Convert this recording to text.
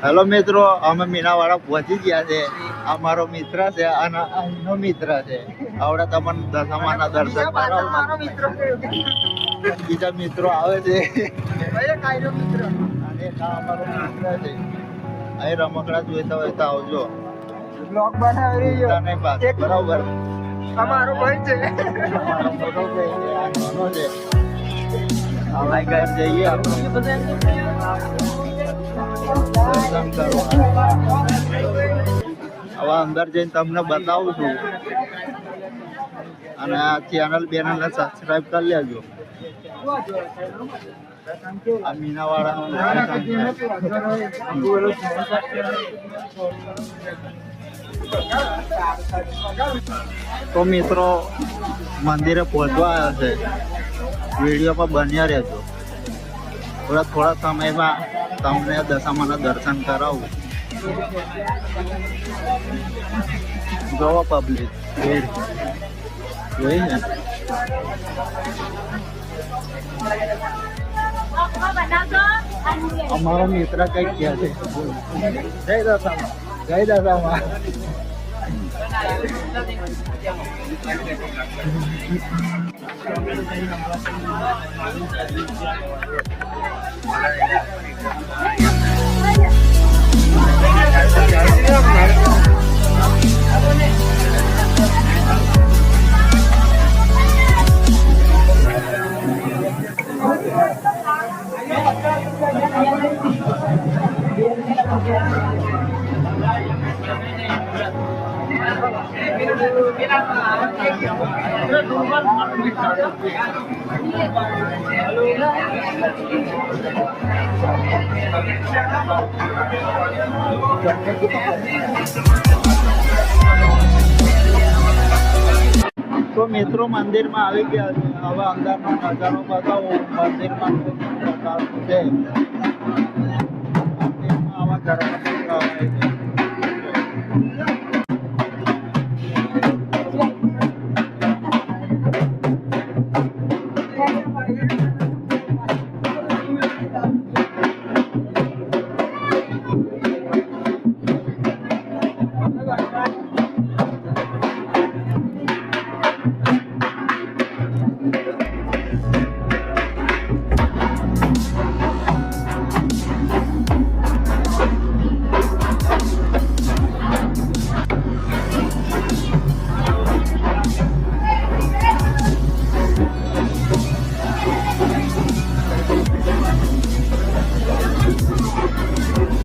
Hello મિત્રો, અમે મીનાવાડા પહોંચી ગયા છે. આ મારો મિત્ર છે અને અહીંનો મિત્ર છે. આવડે તમને દશામાના દર્શન કરાવો. બીજા મિત્રો આવે છે અને આ અમારો મિત્ર છે. અહીં રમકડા જોઈતા હોય તો આવજો. બ્લોગ બનાવી રહ્યો નહીં પાસ બરાબર. અમારો ભાઈ છે. અમારો મોટો ભાઈ છે, આ નાનો છે. હવે ઘર જઈએ આપણે દર્શન કરવા. હવે અંદર જઈને તમને બતાવું છું અને આ ચેનલને સબસ્ક્રાઇબ કરી લેજો. આ મીનાવાડાનું તો મિત્રો મંદિરે પહોંચવા આવ્યા છે. વિડીયો પર બન્યા રહેજો. થોડા સમયમાં તમને દશામાના દર્શન કરાવું. જોવો પબ્લિક જોઈ ને. અમારો મિત્ર કઈક કહે છે. જય દશામાં. તો મિત્રો મંદિરમાં આવી ગયા છે. હવે અંદરનો નજારો બતાવો. મંદિરમાં છે મંદિરમાં આવા ઘર